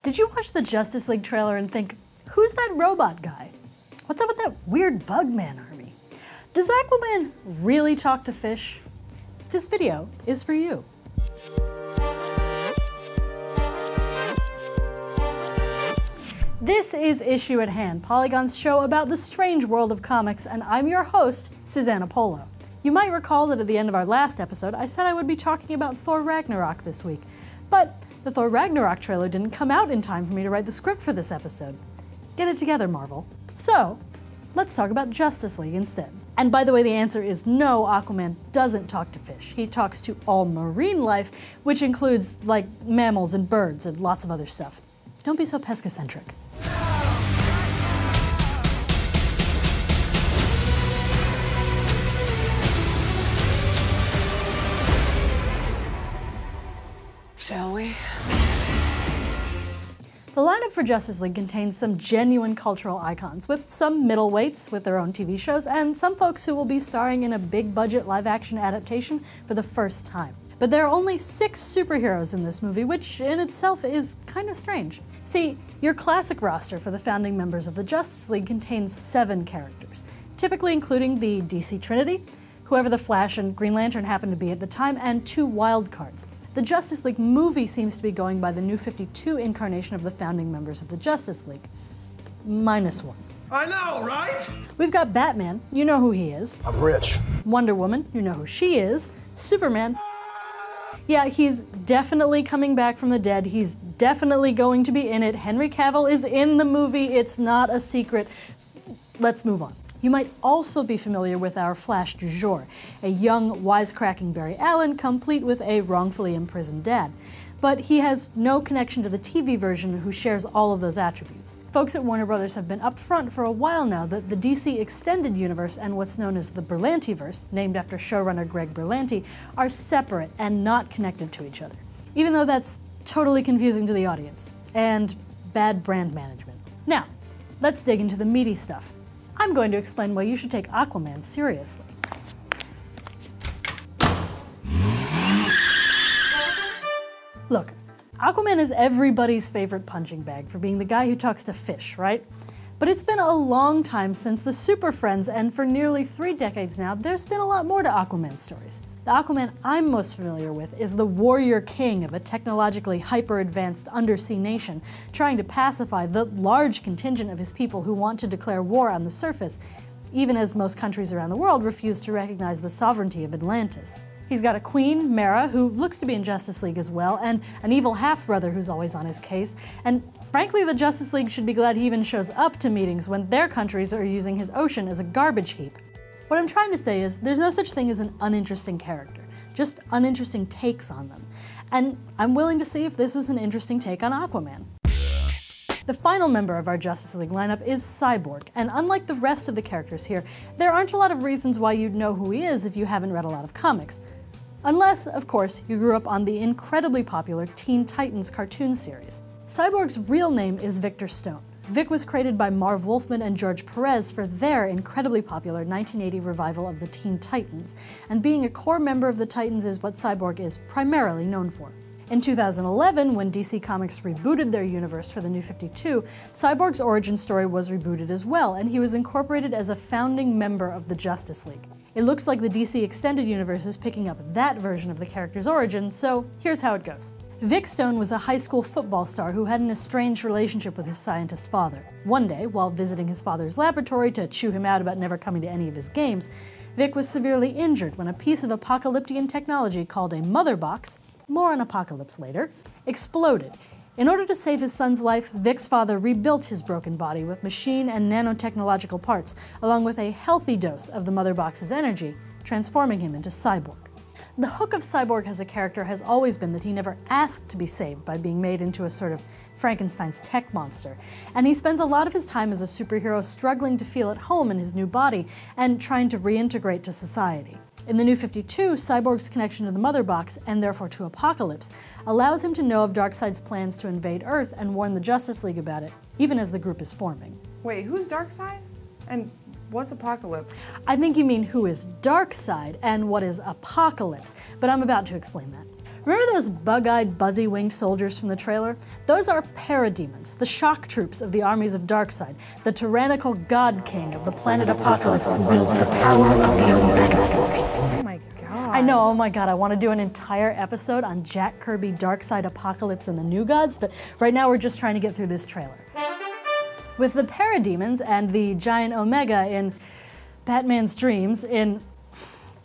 Did you watch the Justice League trailer and think, who's that robot guy? What's up with that weird Bugman army? Does Aquaman really talk to fish? This video is for you. This is Issue at Hand, Polygon's show about the strange world of comics, and I'm your host, Susana Polo. You might recall that at the end of our last episode, I said I would be talking about Thor Ragnarok this week, but the Thor Ragnarok trailer didn't come out in time for me to write the script for this episode. Get it together, Marvel. So, let's talk about Justice League instead. And by the way, the answer is no, Aquaman doesn't talk to fish. He talks to all marine life, which includes, like, mammals and birds and lots of other stuff. Don't be so pescacentric. Shall we? The lineup for Justice League contains some genuine cultural icons, with some middleweights with their own TV shows, and some folks who will be starring in a big-budget live-action adaptation for the first time. But there are only 6 superheroes in this movie, which in itself is kind of strange. See, your classic roster for the founding members of the Justice League contains 7 characters, typically including the DC Trinity, whoever the Flash and Green Lantern happen to be at the time, and 2 wildcards. The Justice League movie seems to be going by the New 52 incarnation of the founding members of the Justice League. -1. I know, right? We've got Batman, you know who he is. I'm rich. Wonder Woman, you know who she is. Superman, yeah, he's definitely coming back from the dead. He's definitely going to be in it. Henry Cavill is in the movie. It's not a secret. Let's move on. You might also be familiar with our Flash du jour, a young, wisecracking Barry Allen, complete with a wrongfully imprisoned dad. But he has no connection to the TV version who shares all of those attributes. Folks at Warner Brothers have been upfront for a while now that the DC Extended Universe and what's known as the Berlantiverse, named after showrunner Greg Berlanti, are separate and not connected to each other. Even though that's totally confusing to the audience, and bad brand management. Now, let's dig into the meaty stuff. I'm going to explain why you should take Aquaman seriously. Look, Aquaman is everybody's favorite punching bag for being the guy who talks to fish, right? But it's been a long time since the Super Friends, and for nearly 3 decades now, there's been a lot more to Aquaman stories. The Aquaman I'm most familiar with is the warrior king of a technologically hyper-advanced undersea nation, trying to pacify the large contingent of his people who want to declare war on the surface, even as most countries around the world refuse to recognize the sovereignty of Atlantis. He's got a queen, Mera, who looks to be in Justice League as well, and an evil half-brother who's always on his case, and frankly the Justice League should be glad he even shows up to meetings when their countries are using his ocean as a garbage heap. What I'm trying to say is, there's no such thing as an uninteresting character, just uninteresting takes on them. And I'm willing to see if this is an interesting take on Aquaman. The final member of our Justice League lineup is Cyborg, and unlike the rest of the characters here, there aren't a lot of reasons why you'd know who he is if you haven't read a lot of comics. Unless, of course, you grew up on the incredibly popular Teen Titans cartoon series. Cyborg's real name is Victor Stone. Vic was created by Marv Wolfman and George Perez for their incredibly popular 1980 revival of the Teen Titans, and being a core member of the Titans is what Cyborg is primarily known for. In 2011, when DC Comics rebooted their universe for the New 52, Cyborg's origin story was rebooted as well, and he was incorporated as a founding member of the Justice League. It looks like the DC Extended Universe is picking up that version of the character's origin, so here's how it goes. Vic Stone was a high school football star who had an estranged relationship with his scientist father. One day, while visiting his father's laboratory to chew him out about never coming to any of his games, Vic was severely injured when a piece of apocalyptic technology called a mother box, more on Apocalypse later, exploded. In order to save his son's life, Vic's father rebuilt his broken body with machine and nanotechnological parts, along with a healthy dose of the mother box's energy, transforming him into Cyborg. The hook of Cyborg as a character has always been that he never asked to be saved by being made into a sort of Frankenstein's tech monster, and he spends a lot of his time as a superhero struggling to feel at home in his new body and trying to reintegrate to society. In the New 52, Cyborg's connection to the Mother Box, and therefore to Apocalypse, allows him to know of Darkseid's plans to invade Earth and warn the Justice League about it, even as the group is forming. Wait, who's Darkseid? And what's Apocalypse? I think you mean who is Darkseid and what is Apocalypse, but I'm about to explain that. Remember those bug-eyed, buzzy-winged soldiers from the trailer? Those are parademons, the shock troops of the armies of Darkseid, the tyrannical god king of the planet Apocalypse who wields the power of the Omega Force. Oh my god. I know, oh my god, I want to do an entire episode on Jack Kirby, Darkseid, Apocalypse, and the New Gods, but right now we're just trying to get through this trailer. With the parademons and the giant Omega in Batman's dreams, in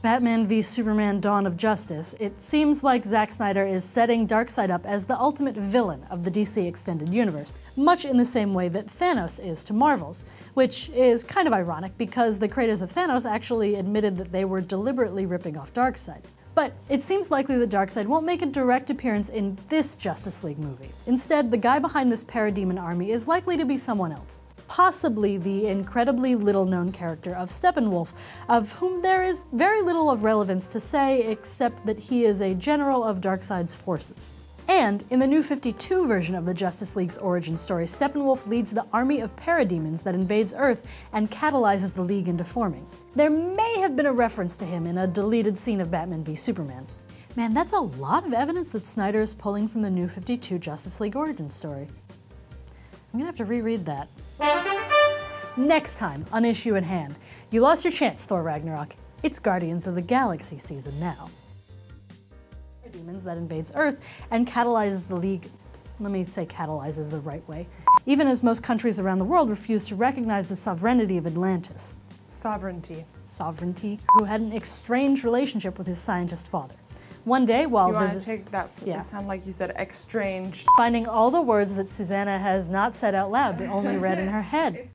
Batman v Superman Dawn of Justice, it seems like Zack Snyder is setting Darkseid up as the ultimate villain of the DC Extended Universe, much in the same way that Thanos is to Marvel's, which is kind of ironic because the creators of Thanos actually admitted that they were deliberately ripping off Darkseid. But it seems likely that Darkseid won't make a direct appearance in this Justice League movie. Instead, the guy behind this parademon army is likely to be someone else. Possibly the incredibly little-known character of Steppenwolf, of whom there is very little of relevance to say except that he is a general of Darkseid's forces. And in the New 52 version of the Justice League's origin story, Steppenwolf leads the army of parademons that invades Earth and catalyzes the League into forming. There may have been a reference to him in a deleted scene of Batman v Superman. Man, that's a lot of evidence that Snyder is pulling from the New 52 Justice League origin story. I'm gonna have to reread that. Next time on Issue at Hand, you lost your chance, Thor Ragnarok. It's Guardians of the Galaxy season now. Demons that invades Earth and catalyzes the League. Let me say catalyzes the right way. Even as most countries around the world refuse to recognize the sovereignty of Atlantis. Sovereignty. Sovereignty, who had an estranged relationship with his scientist father. One day, while You want to take that, Yeah. it sounded like you said estranged. finding all the words that Susana has not said out loud, but only read in her head.